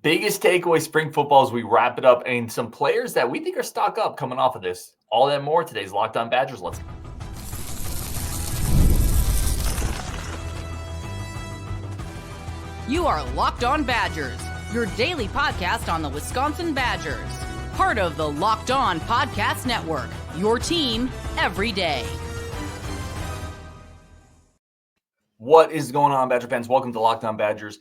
Biggest takeaway spring football as we wrap it up, and some players that we think are stock up coming off of this. All that and more today's Locked On Badgers. Let's go. You are Locked On Badgers, your daily podcast on the Wisconsin Badgers. Part of the Locked On Podcast Network, your team every day. What is going on, Badger fans? Welcome to Locked On Badgers,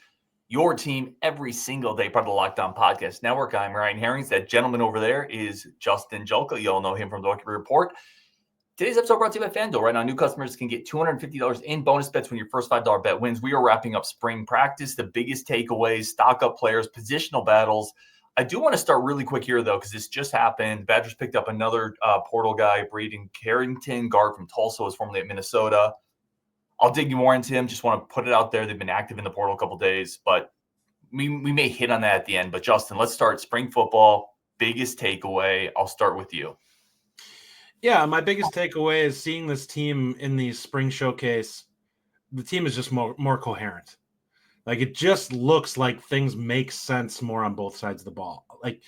your team every single day, part of the Locked On Podcast Network. I'm Ryan Harings. That gentleman over there is Justin Julka. You all know him from the Rookie Report. Today's episode brought to you by FanDuel. Right now, new customers can get $250 in bonus bets when your first $5 bet wins. We are wrapping up spring practice, the biggest takeaways, stock up players, positional battles. I do want to start really quick here, though, because this just happened. Badgers picked up another portal guy, Braden Carrington, guard from Tulsa, was formerly at Minnesota. I'll dig more into him. Just want to put it out there. They've been active in the portal a couple days, but we may hit on that at the end. But, Justin, let's start spring football. Biggest takeaway. I'll start with you. Yeah, my biggest takeaway is seeing this team in the spring showcase. The team is just more coherent. Like, it just looks like things make sense more on both sides of the ball. Like,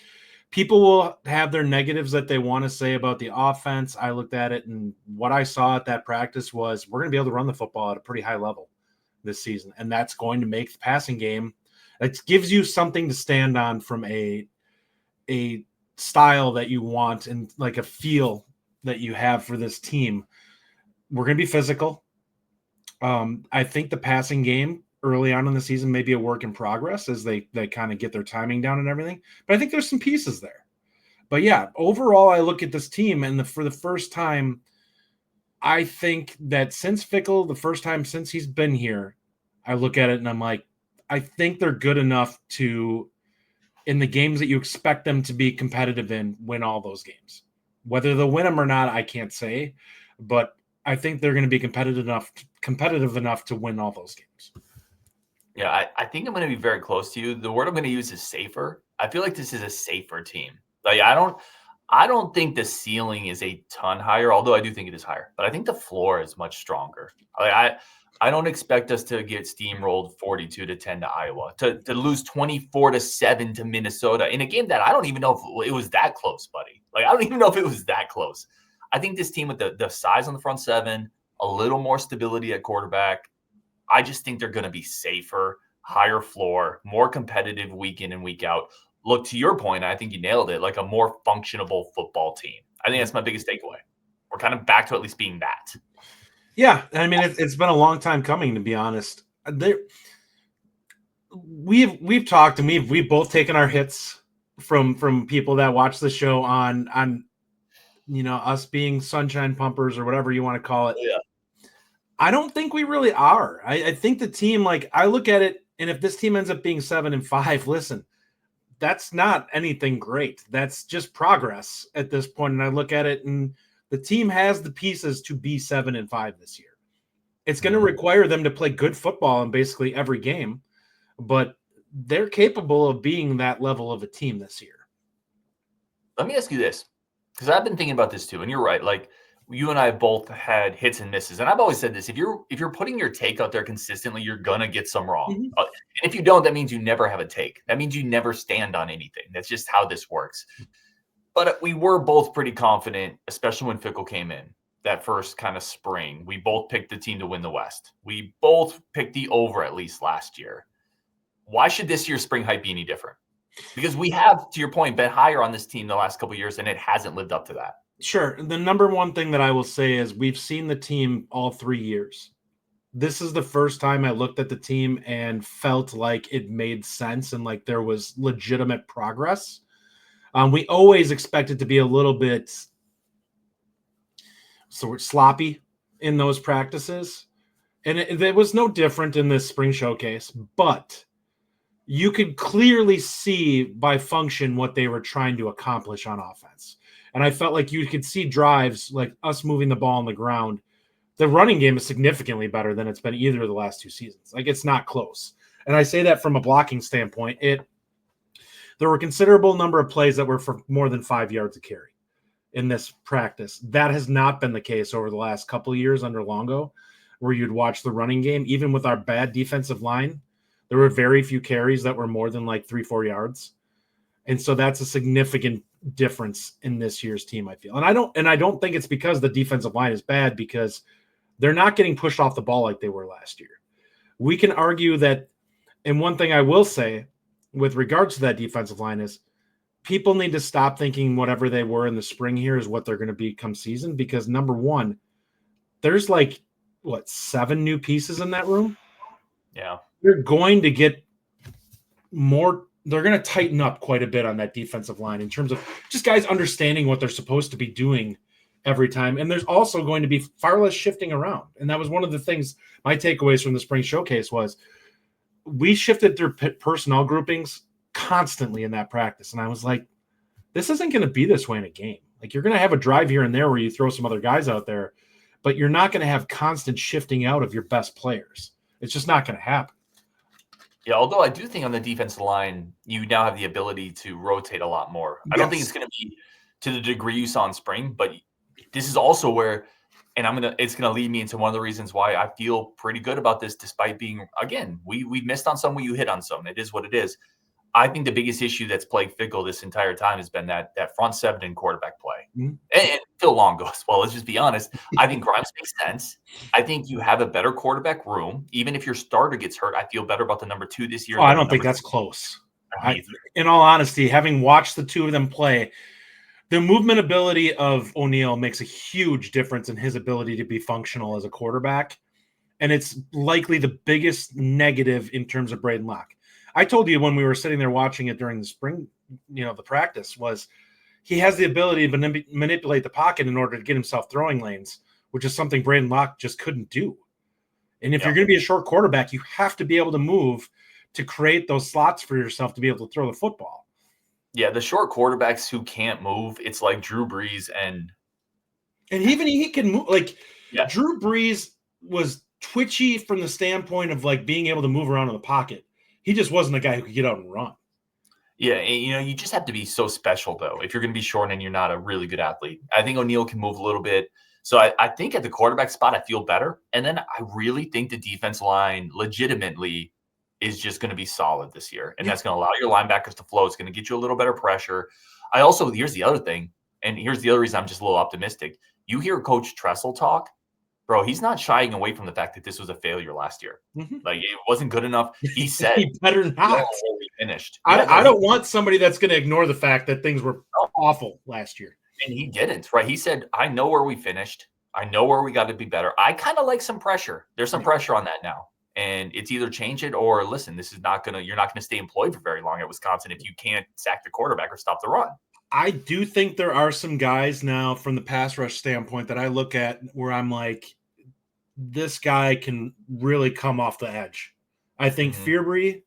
people will have their negatives that they want to say about the offense. I looked at it, and what I saw at that practice was we're going to be able to run the football at a pretty high level this season, and that's going to make the passing game. It gives you something to stand on from a style that you want and like a feel that you have for this team. We're going to be physical. I think the passing game early on in the season may be a work in progress as they kind of get their timing down and everything. But I think there's some pieces there. But yeah, overall, I look at this team, and for the first time, I think that since Fickle, the first time since he's been here, I look at it and I'm like, I think they're good enough to, in the games that you expect them to be competitive in, win all those games. Whether they'll win them or not, I can't say, but I think they're going to be competitive enough to win all those games. Yeah, I think I'm going to be very close to you. The word I'm going to use is safer. I feel like this is a safer team. Like I don't think the ceiling is a ton higher, although I do think it is higher. But I think the floor is much stronger. Like I don't expect us to get steamrolled 42-10 to Iowa, to lose 24-7 to Minnesota in a game that I don't even know if it was that close, buddy. Like, I don't even know if it was that close. I think this team with the size on the front seven, a little more stability at quarterback, I just think they're going to be safer, higher floor, more competitive week in and week out. Look, to your point, I think you nailed it, like a more functional football team. I think that's my biggest takeaway. We're kind of back to at least being that. Yeah, I mean, it's been a long time coming, to be honest. We've talked, and we've both taken our hits from people that watch the show on us being sunshine pumpers or whatever you want to call it. Yeah. I don't think we really are. I think the team, like, I look at it, and if this team ends up being 7-5, listen, that's not anything great. That's just progress at this point. And I look at it, and the team has the pieces to be 7-5 this year. It's going to require them to play good football in basically every game, but they're capable of being that level of a team this year. Let me ask you this, because I've been thinking about this too, and you're right. Like, you and I have both had hits and misses, and I've always said this: if you're putting your take out there consistently, you're gonna get some wrong. Mm-hmm. And if you don't, that means you never have a take. That means you never stand on anything. That's just how this works. But we were both pretty confident, especially when Fickle came in that first kind of spring. We both picked the team to win the West. We both picked the over at least last year. Why should this year's spring hype be any different? Because we have, to your point, been higher on this team the last couple of years, and it hasn't lived up to that. Sure. The number one thing that I will say is we've seen the team all 3 years. This is the first time I looked at the team and felt like it made sense and like there was legitimate progress. We always expected to be a little bit sloppy in those practices. And it was no different in this spring showcase, but you could clearly see by function what they were trying to accomplish on offense. And I felt like you could see drives like us moving the ball on the ground. The running game is significantly better than it's been either of the last 2 seasons. Like, it's not close. And I say that from a blocking standpoint. There were a considerable number of plays that were for more than 5 yards a carry in this practice. That has not been the case over the last couple of years under Longo, where you'd watch the running game, even with our bad defensive line. There were very few carries that were more than like 3-4 yards. And so that's a significant difference in this year's team, I feel. And I don't think it's because the defensive line is bad, because they're not getting pushed off the ball like they were last year. We can argue that, and one thing I will say with regards to that defensive line is people need to stop thinking whatever they were in the spring here is what they're going to be come season, because number one, there's like, 7 new pieces in that room? Yeah. They're going to get more. They're going to tighten up quite a bit on that defensive line in terms of just guys understanding what they're supposed to be doing every time. And there's also going to be far less shifting around. And that was one of the things, my takeaways from the spring showcase was we shifted through personnel groupings constantly in that practice. And I was like, this isn't going to be this way in a game. Like, you're going to have a drive here and there where you throw some other guys out there, but you're not going to have constant shifting out of your best players. It's just not going to happen. Yeah, although I do think on the defensive line, you now have the ability to rotate a lot more. I don't think it's going to be to the degree you saw in spring, but this is also where, and it's going to lead me into one of the reasons why I feel pretty good about this, despite being, again, we missed on some, you hit on some. It is what it is. I think the biggest issue that's plagued Fickle this entire time has been that front 7 in quarterback play. Mm-hmm. And Phil Longo as well. Let's just be honest. I think Grimes makes sense. I think you have a better quarterback room. Even if your starter gets hurt, I feel better about the number 2 this year. Oh, I don't think that's close. In all honesty, having watched the 2 of them play, the movement ability of O'Neal makes a huge difference in his ability to be functional as a quarterback. And it's likely the biggest negative in terms of Braden Locke. I told you when we were sitting there watching it during the spring, the practice, was he has the ability to manipulate the pocket in order to get himself throwing lanes, which is something Braden Locke just couldn't do. And if you're going to be a short quarterback, you have to be able to move to create those slots for yourself to be able to throw the football. Yeah, the short quarterbacks who can't move, it's like Drew Brees and even he can move. Like, Drew Brees was twitchy from the standpoint of like being able to move around in the pocket. He just wasn't a guy who could get out and run. Yeah, you just have to be so special, though, if you're going to be short and you're not a really good athlete. I think O'Neal can move a little bit. So I think at the quarterback spot, I feel better. And then I really think the defense line legitimately is just going to be solid this year. And that's going to allow your linebackers to flow. It's going to get you a little better pressure. Here's the other thing, and here's the other reason I'm just a little optimistic. You hear Coach Tressel talk. Bro, he's not shying away from the fact that this was a failure last year. Mm-hmm. Like, it wasn't good enough. He said, he better not. We finished. I don't want somebody that's going to ignore the fact that things were awful last year. And he didn't, right? He said, I know where we finished. I know where we got to be better. I kind of like some pressure. There's some pressure on that now. And it's either change it or listen, you're not going to stay employed for very long at Wisconsin if you can't sack the quarterback or stop the run. I do think there are some guys now from the pass rush standpoint that I look at where I'm like, this guy can really come off the edge. I think Fearbry,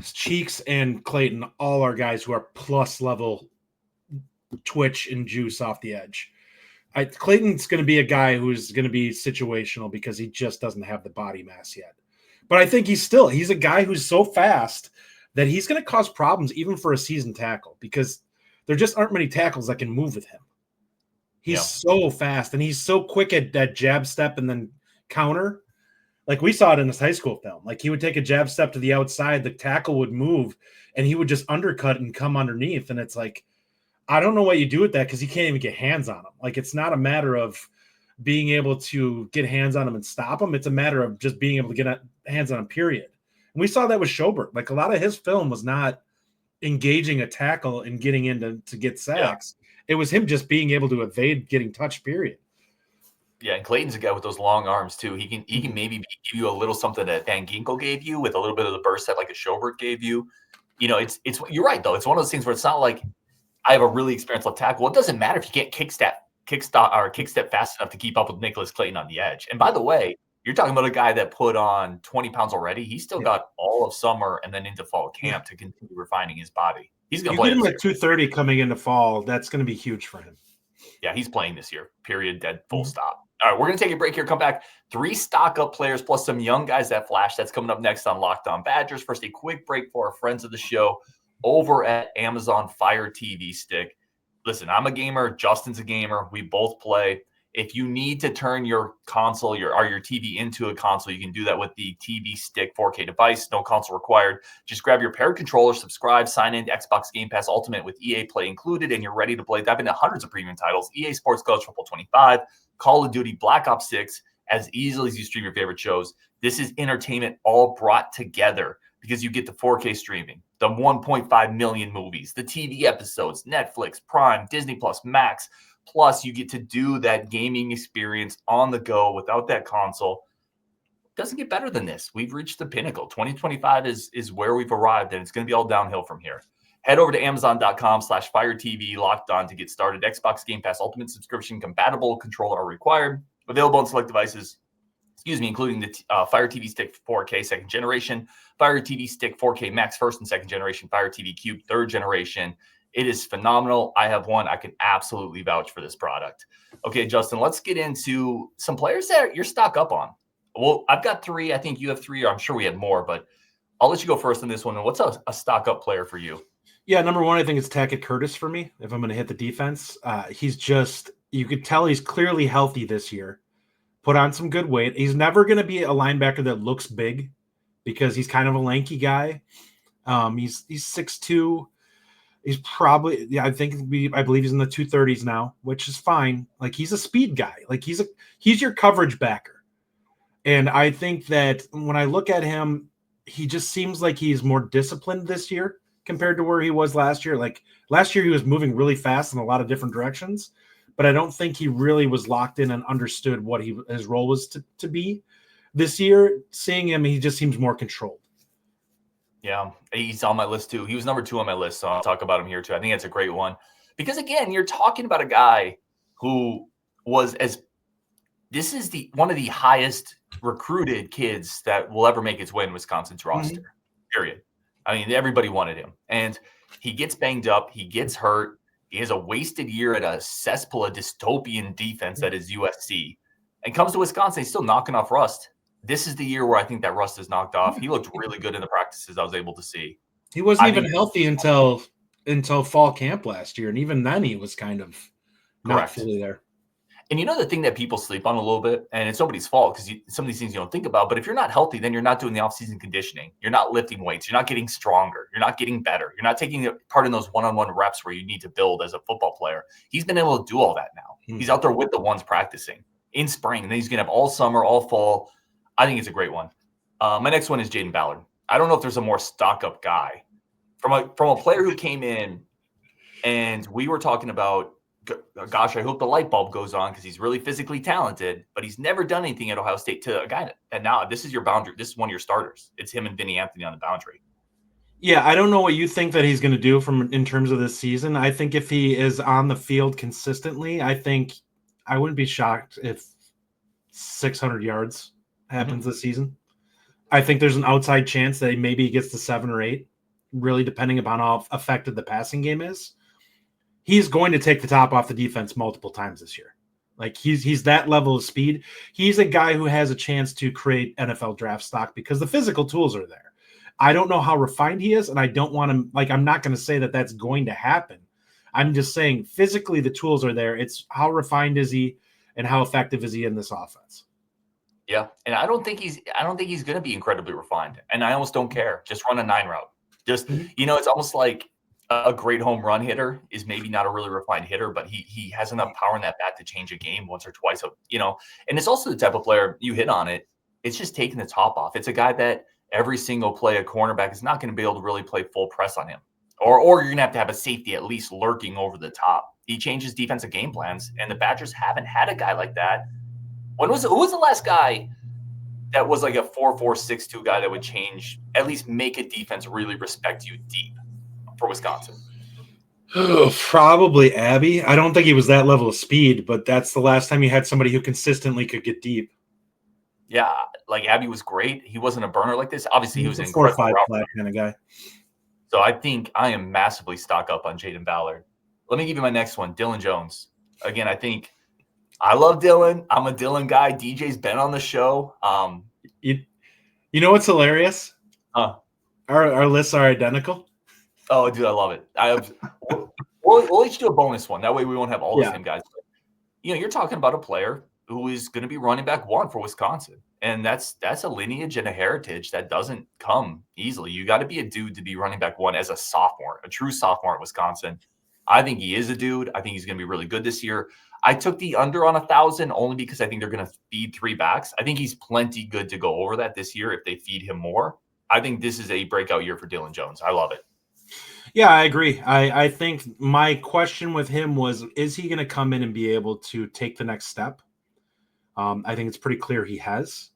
Cheeks, and Clayton all are guys who are plus level twitch and juice off the edge. Clayton's going to be a guy who's going to be situational because he just doesn't have the body mass yet. But I think he's a guy who's so fast that he's going to cause problems even for a seasoned tackle because there just aren't many tackles that can move with him. He's so fast, and he's so quick at that jab step and then counter. Like, we saw it in his high school film. Like, he would take a jab step to the outside, the tackle would move, and he would just undercut and come underneath. And it's like, I don't know what you do with that because he can't even get hands on him. Like, it's not a matter of being able to get hands on him and stop him. It's a matter of just being able to get hands on him, period. And we saw that with Schobert. Like, a lot of his film was not engaging a tackle and getting in to get sacks. Yeah. It was him just being able to evade getting touched, period. Yeah, and Clayton's a guy with those long arms, too. He can maybe give you a little something that Van Ginkel gave you with a little bit of the burst that like a Schobert gave you. It's you're right, though. It's one of those things where it's not like I have a really experienced left tackle. It doesn't matter if you can't kick step fast enough to keep up with Nicholas Clayton on the edge. And by the way, you're talking about a guy that put on 20 pounds already. He's still got all of summer and then into fall camp to continue refining his body. He's going to play. Get him at 230 coming into fall. That's going to be huge for him. Yeah, he's playing this year. Period. Dead. Full stop. All right, we're going to take a break here. Come back. 3 stock-up players plus some young guys that flash. That's coming up next on Locked On Badgers. First, a quick break for our friends of the show over at Amazon Fire TV Stick. Listen, I'm a gamer. Justin's a gamer. We both play. If you need to turn your console or your TV into a console, you can do that with the TV Stick 4K device. No console required. Just grab your paired controller, subscribe, sign in to Xbox Game Pass Ultimate with EA Play included, and you're ready to play. Dive into hundreds of premium titles, EA Sports Coach Football 25, Call of Duty, Black Ops 6, as easily as you stream your favorite shows. This is entertainment all brought together because you get the 4K streaming, the 1.5 million movies, the TV episodes, Netflix, Prime, Disney Plus, Max. Plus, you get to do that gaming experience on the go without that console. Doesn't get better than this. We've reached the pinnacle. 2025 is where we've arrived, and it's going to be all downhill from here. Head over to Amazon.com/FireTV Locked On to get started. Xbox Game Pass Ultimate subscription compatible controller are required. Available on select devices, including the Fire TV Stick 4K second generation, Fire TV Stick 4K Max first and second generation, Fire TV Cube third generation. It is phenomenal. I have one. I can absolutely vouch for this product. Okay, Justin, let's get into some players that you're stock up on. Well, I've got 3. I think you have 3. I'm sure we have more, but I'll let you go first on this one. And what's a stock up player for you? Yeah, number 1, I think it's Tacket Curtis for me. If I'm going to hit the defense, he's just, you could tell he's clearly healthy this year. Put on some good weight. He's never going to be a linebacker that looks big because he's kind of a lanky guy. He's 6'2". He's probably, I believe he's in the 230s now, which is fine. Like, he's a speed guy. Like, he's your coverage backer. And I think that when I look at him, he just seems like he's more disciplined this year compared to where he was last year. Like, last year he was moving really fast in a lot of different directions, but I don't think he really was locked in and understood what his role was to be. This year, seeing him, he just seems more controlled. Yeah, he's on my list too. He was number 2 on my list, so I'll talk about him here too. I think that's a great one because, again, you're talking about a guy who was this is one of the highest recruited kids that will ever make its way in Wisconsin's roster, period. I mean, everybody wanted him, and he gets banged up. He gets hurt. He has a wasted year at a cesspool of dystopian defense that is USC, and comes to Wisconsin. He's still knocking off rust. This is the year where I think that rust is knocked off. He looked really good in the practices I was able to see. He wasn't even healthy until fall camp last year, and even then he was kind of not fully there. And you know the thing that people sleep on a little bit, and it's nobody's fault because some of these things you don't think about, but if you're not healthy, then you're not doing the off-season conditioning. You're not lifting weights. You're not getting stronger. You're not getting better. You're not taking part in those one-on-one reps where you need to build as a football player. He's been able to do all that now. He's out there with the ones practicing in spring, and then he's going to have all summer, all fall. I think it's a great one. My next one is Jayden Ballard. I don't know if there's a more stock-up guy. From a player who came in, and we were talking about, gosh, I hope the light bulb goes on because he's really physically talented, but he's never done anything at Ohio State, to a guy that now this is your boundary. This is one of your starters. It's him and Vinny Anthony on the boundary. Yeah, I don't know what you think that he's going to do in terms of this season. I think if he is on the field consistently, I wouldn't be shocked if 600 yards happens this season. I think there's an outside chance that maybe he gets to 7 or 8, really depending upon how effective the passing game is. He's going to take the top off the defense multiple times this year. Like, he's that level of speed. He's a guy who has a chance to create NFL draft stock because the physical tools are there. I don't know how refined he is, and I don't want him, I'm not going to say that that's going to happen. I'm just saying physically the tools are there. It's how refined is he and how effective is he in this offense? Yeah, and I don't think he's going to be incredibly refined, and I almost don't care. Just run a 9 route. Just it's almost like a great home run hitter is maybe not a really refined hitter, but he has enough power in that bat to change a game once or twice. And it's also the type of player, you hit on it. It's just taking the top off. It's a guy that every single play a cornerback is not going to be able to really play full press on him, or you're going to have a safety at least lurking over the top. He changes defensive game plans, and the Badgers haven't had a guy like that. Who was the last guy that was like a 4.4-6.2 guy that would change, at least make a defense really respect you deep for Wisconsin? Oh, probably Abby. I don't think he was that level of speed, but that's the last time you had somebody who consistently could get deep. Yeah, like Abby was great. He wasn't a burner like this. Obviously, he was an 4 or 5 flat kind of guy. So I think I am massively stock up on Jayden Ballard. Let me give you my next one, Dilin Jones. Again, I love Dilin. I'm a Dilin guy. DJ's been on the show. You know what's hilarious? Huh? Our lists are identical. Oh, dude, I love it. We'll each do a bonus one. That way we won't have all the same guys. you're talking about a player who is going to be running back one for Wisconsin. And that's a lineage and a heritage that doesn't come easily. You got to be a dude to be running back one as a sophomore, a true sophomore at Wisconsin. I think he is a dude. I think he's going to be really good this year. I took the under on 1,000 only because I think they're going to feed 3 backs. I think he's plenty good to go over that this year if they feed him more. I think this is a breakout year for Dilin Jones. I love it. Yeah, I agree. I think my question with him was, is he going to come in and be able to take the next step? I think it's pretty clear he has.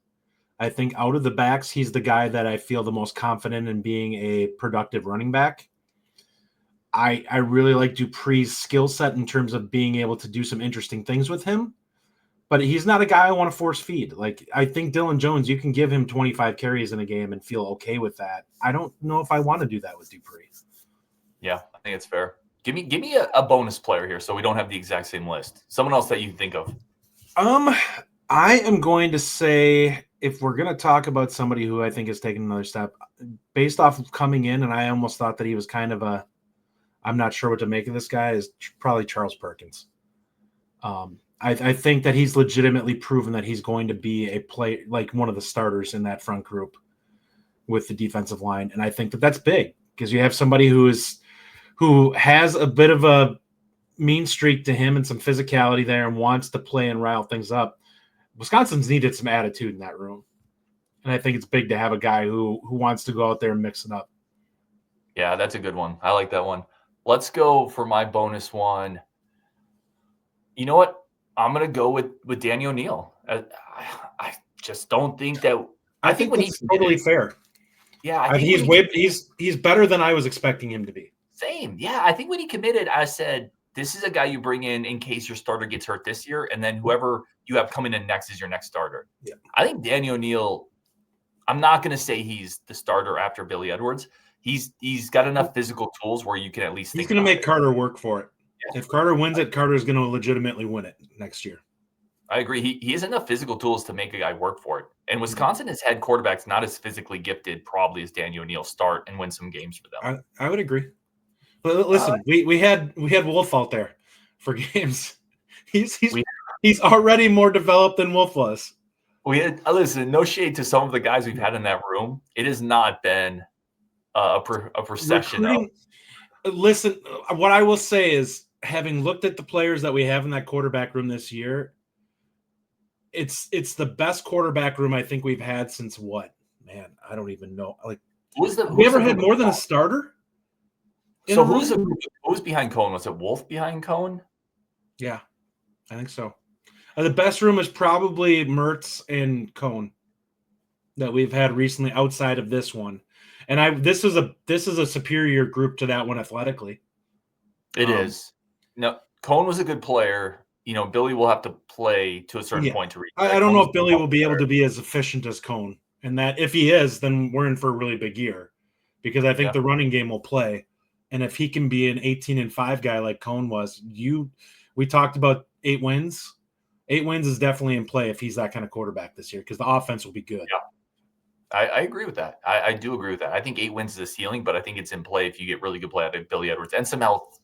I think out of the backs, he's the guy that I feel the most confident in being a productive running back. I really like Dupree's skill set in terms of being able to do some interesting things with him, but he's not a guy I want to force feed. Like, I think Dilin Jones, you can give him 25 carries in a game and feel okay with that. I don't know if I want to do that with Dupree. Yeah, I think it's fair. Give me a bonus player here so we don't have the exact same list. Someone else that you think of. I am going to say, if we're going to talk about somebody who I think is taking another step, based off of coming in, and I almost thought that he was kind of I'm not sure what to make of this guy, is probably Charles Perkins. I think that he's legitimately proven that he's going to be a play, like one of the starters in that front group with the defensive line. And I think that that's big because you have somebody who has a bit of a mean streak to him and some physicality there and wants to play and rile things up. Wisconsin's needed some attitude in that room. And I think it's big to have a guy who wants to go out there and mix it up. Yeah, that's a good one. I like that one. Let's go for my bonus one. You know what? I'm going to go with Danny O'Neal. I just don't think that – I think when he's totally fair. Yeah. I think he's better than I was expecting him to be. Same. Yeah. I think when he committed, I said, this is a guy you bring in case your starter gets hurt this year, and then whoever you have coming in next is your next starter. Yeah. I think Danny O'Neal, I'm not going to say he's the starter after Billy Edwards. He's got enough physical tools where you can at least think he's going to make Carter work for it. Yeah. If Carter wins it, Carter's going to legitimately win it next year. I agree. He has enough physical tools to make a guy work for it. And Wisconsin has had quarterbacks not as physically gifted probably as Danny O'Neal start and win some games for them. I would agree. But listen, we had Wolf out there for games. He's already more developed than Wolf was. Listen, no shade to some of the guys we've had in that room. It has not been a procession. Listen, what I will say is, having looked at the players that we have in that quarterback room this year, it's the best quarterback room I think we've had since what? Man, I don't even know. Like, we ever had more than a starter? So who's behind Cohen? Was it Wolf behind Cohen? Yeah, I think so. The best room is probably Mertz and Cohen that we've had recently outside of this one. And this is a superior group to that one athletically. It is. No, Cohen was a good player. Billy will have to play to a certain point to reach. I don't know if Billy will be able to be as efficient as Cohen. And that if he is, then we're in for a really big year. Because I think the running game will play. And if he can be an 18-5 guy like Cohen was, we talked about 8 wins. 8 wins is definitely in play if he's that kind of quarterback this year because the offense will be good. Yeah. I agree with that. I do agree with that. I think 8 wins is a ceiling, but I think it's in play if you get really good play out of Billy Edwards and some health.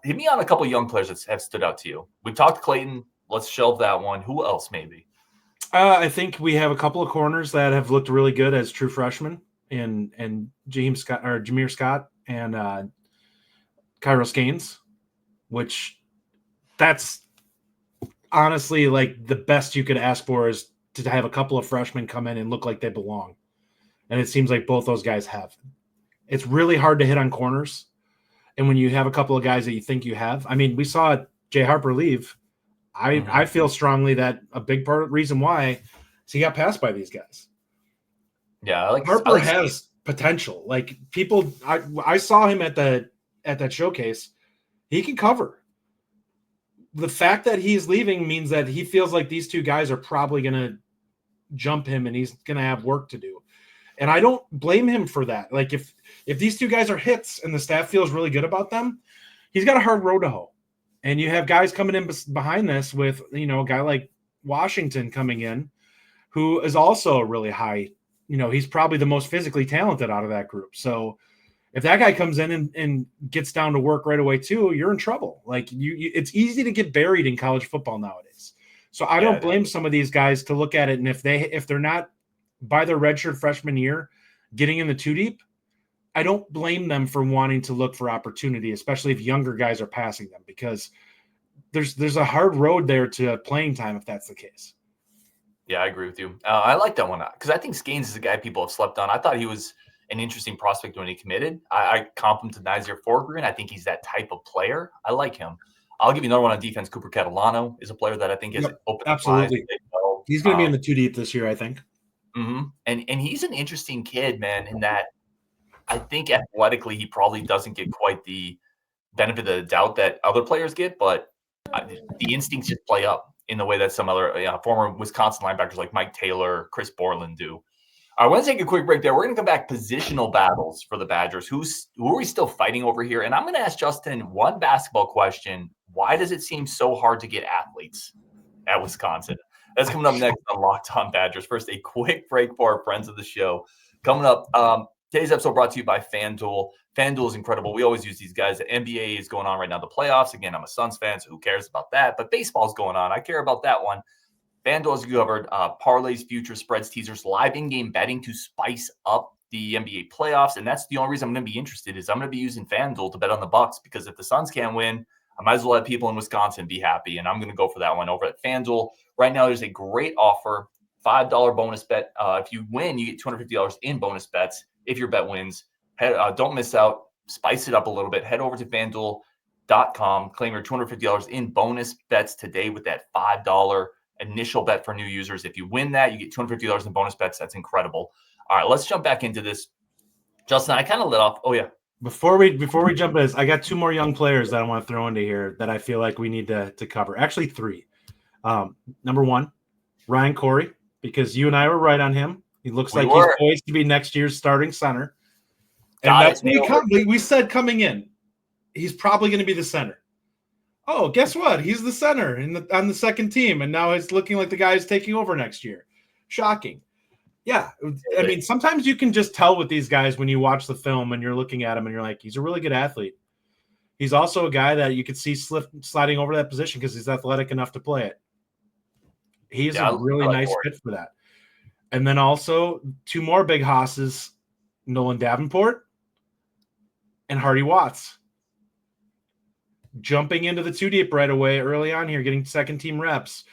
Hit me on a couple of young players that have stood out to you. We've talked Clayton. Let's shelve that one. Who else maybe? I think we have a couple of corners that have looked really good as true freshmen and Jameer Scott and Kairos Gaines, which that's honestly like the best you could ask for is to have a couple of freshmen come in and look like they belong. And it seems like both those guys have. It's really hard to hit on corners. And when you have a couple of guys that you think you have, I mean, we saw Jay Harper leave. I feel strongly that a big part of the reason why is he got passed by these guys. Yeah, Harper has potential. Like people, I saw him at that showcase. He can cover. The fact that he's leaving means that he feels like these two guys are probably going to jump him and he's going to have work to do. And I don't blame him for that. Like if these two guys are hits and the staff feels really good about them, he's got a hard road to hoe. And you have guys coming in behind this with, a guy like Washington coming in who is also a really high, he's probably the most physically talented out of that group. So If that guy comes in and gets down to work right away too, you're in trouble. Like it's easy to get buried in college football nowadays. So I don't blame some of these guys to look at it. And if they're not by their redshirt freshman year getting in the 2 deep, I don't blame them for wanting to look for opportunity, especially if younger guys are passing them, because there's a hard road there to playing time if that's the case. Yeah, I agree with you. I like that one because I think Skanes is a guy people have slept on. I thought he was an interesting prospect when he committed. I comp him to Nazir Forgren. I think he's that type of player. I like him. I'll give you another one on defense. Cooper Catalano is a player that I think is open. Absolutely. He's going to be in the 2 deep this year, I think. Mm-hmm. And he's an interesting kid, man, in that I think athletically he probably doesn't get quite the benefit of the doubt that other players get, but the instincts just play up in the way that some other former Wisconsin linebackers like Mike Taylor, Chris Borland do. I want to take a quick break there. We're going to come back. Positional battles for the Badgers. Who are we still fighting over here? And I'm going to ask Justin one basketball question. Why does it seem so hard to get athletes at Wisconsin? That's coming up next on Locked On Badgers. First, a quick break for our friends of the show. Coming up, today's episode brought to you by FanDuel. FanDuel is incredible. We always use these guys. The NBA is going on right now, the playoffs. Again, I'm a Suns fan, so who cares about that? But baseball's going on. I care about that one. FanDuel has covered parlays, futures, spreads, teasers, live in-game betting to spice up the NBA playoffs. And that's the only reason I'm going to be interested is I'm going to be using FanDuel to bet on the Bucks, because if the Suns can't win, I might as well have people in Wisconsin be happy. And I'm going to go for that one over at FanDuel. Right now, there's a great offer, $5 bonus bet. If you win, you get $250 in bonus bets if your bet wins. Don't miss out. Spice it up a little bit. Head over to FanDuel.com. Claim your $250 in bonus bets today with that $5 initial bet for new users. If you win that, you get $250 in bonus bets. That's incredible. All right, let's jump back into this. Justin, I kind of lit off. Oh, yeah. Before we jump into this, I got 2 more young players that I want to throw into here that I feel like we need to cover. Actually, 3. Number 1, Ryan Corey, because you and I were right on him. He looks like he's poised to be next year's starting center. And that's what we said coming in. He's probably going to be the center. Oh, guess what? He's the center on the second team, and now it's looking like the guy is taking over next year. Shocking. Yeah, I mean, sometimes you can just tell with these guys when you watch the film and you're looking at him and you're like, he's a really good athlete. He's also a guy that you could see sliding over that position because he's athletic enough to play it. He's a really nice fit for that. And then also 2 more big hosses, Nolan Davenport and Hardy Watts. Jumping into the 2 deep right away early on here, getting second team reps.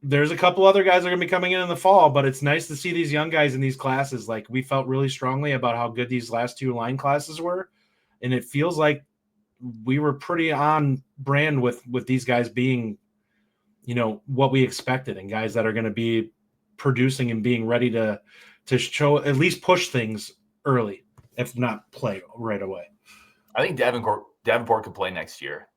There's a couple other guys that are going to be coming in the fall, but it's nice to see these young guys in these classes. Like, we felt really strongly about how good these last 2 line classes were. And it feels like we were pretty on brand with these guys being, what we expected, and guys that are going to be producing and being ready to show, at least push things early, if not play right away. I think Davenport could play next year.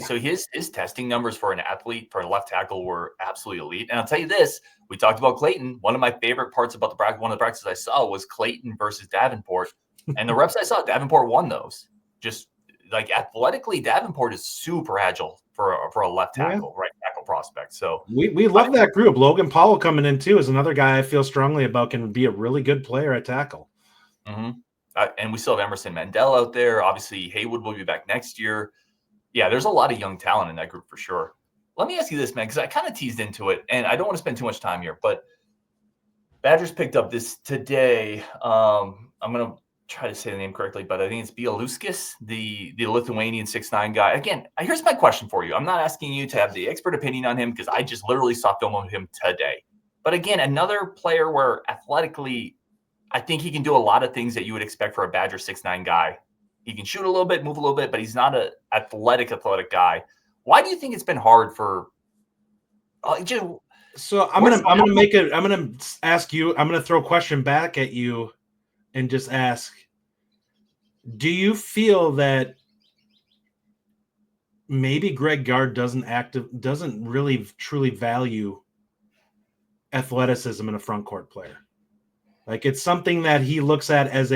So his testing numbers for an athlete, for a left tackle, were absolutely elite. And I'll tell you this, we talked about Clayton. One of my favorite parts about one of the practices I saw was Clayton versus Davenport. And the reps I saw, Davenport won those. Just like athletically, Davenport is super agile for a left tackle, right tackle prospect. So we love that group. Logan Powell coming in too is another guy I feel strongly about, can be a really good player at tackle. Mm-hmm. And we still have Emerson Mandel out there. Obviously, Haywood will be back next year. Yeah, there's a lot of young talent in that group for sure. Let me ask you this, man, because I kind of teased into it, and I don't want to spend too much time here, but Badgers picked up this today. I'm going to try to say the name correctly, but I think it's Bialuskis, the Lithuanian 6'9" guy. Again, here's my question for you. I'm not asking you to have the expert opinion on him, because I just literally saw film of him today. But again, another player where athletically, I think he can do a lot of things that you would expect for a Badger 6'9" guy. He can shoot a little bit, move a little bit, but he's not an athletic guy. Why do you think it's been hard for? So I'm gonna ask you. I'm gonna throw a question back at you, and just ask: do you feel that maybe Greg Gard doesn't really truly value athleticism in a front court player? Like, it's something that he looks at as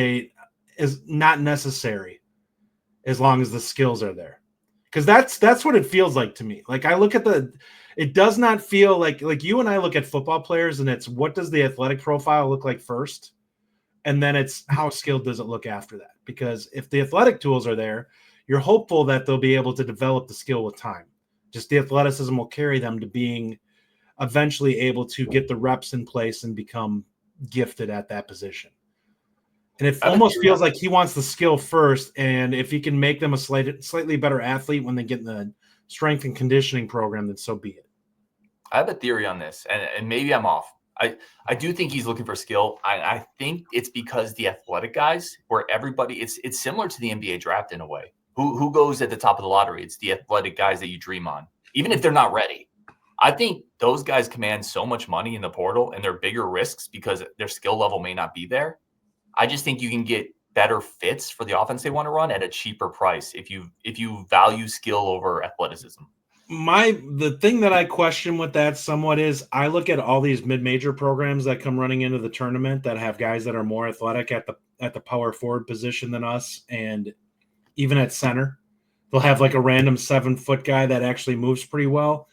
not necessary as long as the skills are there. Because that's what it feels like to me. Like, I look at it does not feel like you and I look at football players, and it's what does the athletic profile look like first? And then it's how skilled does it look after that? because if the athletic tools are there, you're hopeful that they'll be able to develop the skill with time. Just the athleticism will carry them to being eventually able to get the reps in place and become gifted at that position. And it almost feels like he wants the skill first, and if he can make them a slightly better athlete when they get in the strength and conditioning program, then so be it. I have a theory on this, and maybe I'm off. I do think he's looking for skill. I think it's because the athletic guys, where everybody, it's similar to the NBA draft in a way. Who goes at the top of the lottery? It's the athletic guys that you dream on, even if they're not ready. I think those guys command so much money in the portal, and they're bigger risks because their skill level may not be there. I just think you can get better fits for the offense they want to run at a cheaper price if you value skill over athleticism. The thing that I question with that somewhat is I look at all these mid-major programs that come running into the tournament that have guys that are more athletic at the power forward position than us, and even at center, they'll have like a random 7-foot guy that actually moves pretty well.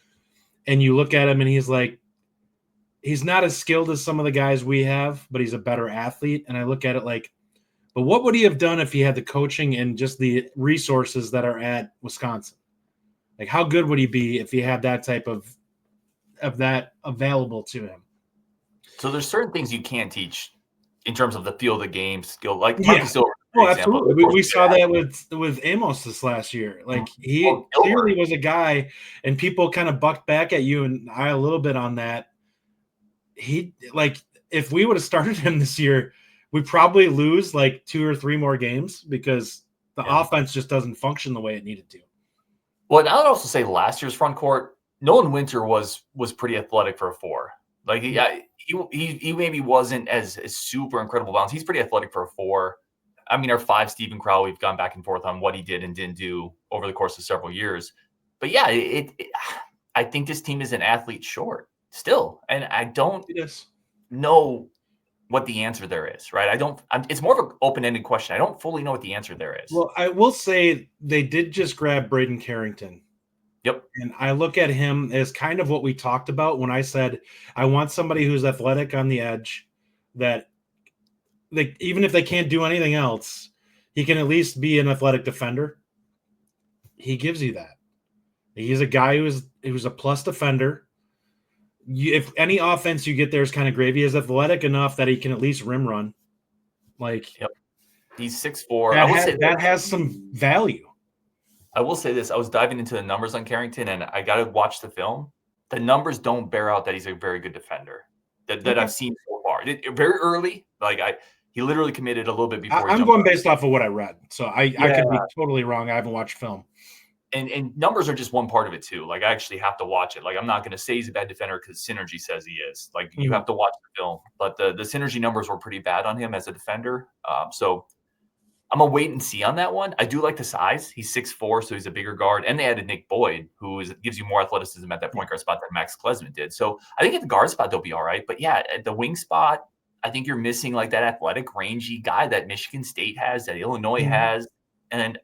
And you look at him and he's not as skilled as some of the guys we have, but he's a better athlete. And I look at it like, but what would he have done if he had the coaching and just the resources that are at Wisconsin? Like, how good would he be if he had that type of that available to him? So there's certain things you can't teach in terms of the feel of the game skill. Like, yeah. Oh, absolutely. We saw that with Amos this last year. Like, he clearly was a guy, and people kind of bucked back at you and I a little bit on that. He, like, if we would have started him this year, we probably lose like 2 or 3 more games because the offense just doesn't function the way it needed to. Well, and I would also say last year's front court, Nolan Winter was pretty athletic for a 4. Like, he maybe wasn't as super incredible balance. He's pretty athletic for a 4. I mean, our 5, Stephen Crowell, we've gone back and forth on what he did and didn't do over the course of several years. But yeah, I think this team is an athlete short still, and I don't know what the answer there is, right? It's more of an open-ended question. I don't fully know what the answer there is. Well, I will say they did just grab Braden Carrington. Yep. And I look at him as kind of what we talked about when I said I want somebody who's athletic on the edge, that even if they can't do anything else, he can at least be an athletic defender. He gives you that. He's a guy who's a plus defender. If any offense you get there is kind of gravy, is athletic enough that he can at least rim run. Like, yep. He's 6'4". That has some value. I will say this. I was diving into the numbers on Carrington, and I got to watch the film. The numbers don't bear out that he's a very good defender that I've seen so far. Very early, he literally committed a little bit before. I'm going based off of what I read, so I could be totally wrong. I haven't watched film. And numbers are just one part of it too. Like, I actually have to watch it. Like, I'm not going to say he's a bad defender because Synergy says he is. Like, you have to watch the film. But the Synergy numbers were pretty bad on him as a defender. So I'm going to wait and see on that one. I do like the size. He's 6'4", so he's a bigger guard. And they added Nick Boyd, who gives you more athleticism at that point guard spot than Max Klesman did. So I think at the guard spot, they'll be all right. But yeah, at the wing spot, I think you're missing like that athletic, rangy guy that Michigan State has, that Illinois has. And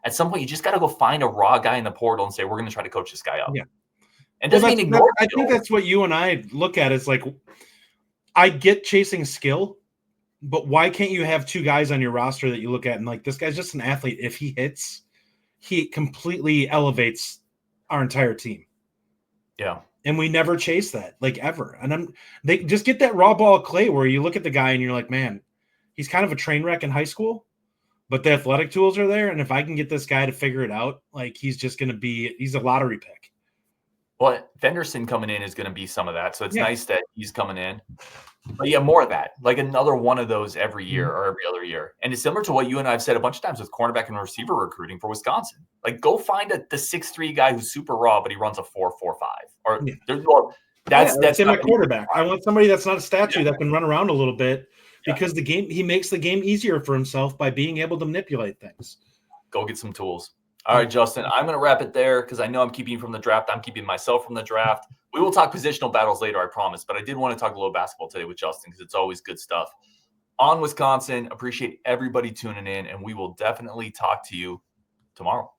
at some point, you just got to go find a raw guy in the portal and say, we're going to try to coach this guy up. Yeah. And doesn't mean ignore I think that's what you and I look at. It's like, I get chasing skill, but why can't you have 2 guys on your roster that you look at and like, this guy's just an athlete. If he hits, he completely elevates our entire team. Yeah. And we never chase that, like, ever. And they just get that raw ball of clay where you look at the guy and you're like, man, he's kind of a train wreck in high school, but the athletic tools are there. And if I can get this guy to figure it out, like, he's a lottery pick. Well, Fenderson coming in is going to be some of that. So it's nice that he's coming in. But yeah, more of that, like another one of those every year or every other year. And it's similar to what you and I have said a bunch of times with cornerback and receiver recruiting for Wisconsin. Like, go find the 6'3" guy who's super raw, but he runs a 4.45. Or that's in my quarterback. I want somebody that's not a statue that can run around a little bit because he makes the game easier for himself by being able to manipulate things. Go get some tools. All right, Justin, I'm going to wrap it there because I know I'm keeping you from the draft. I'm keeping myself from the draft. We will talk positional battles later, I promise. But I did want to talk a little basketball today with Justin because it's always good stuff. On Wisconsin, appreciate everybody tuning in, and we will definitely talk to you tomorrow.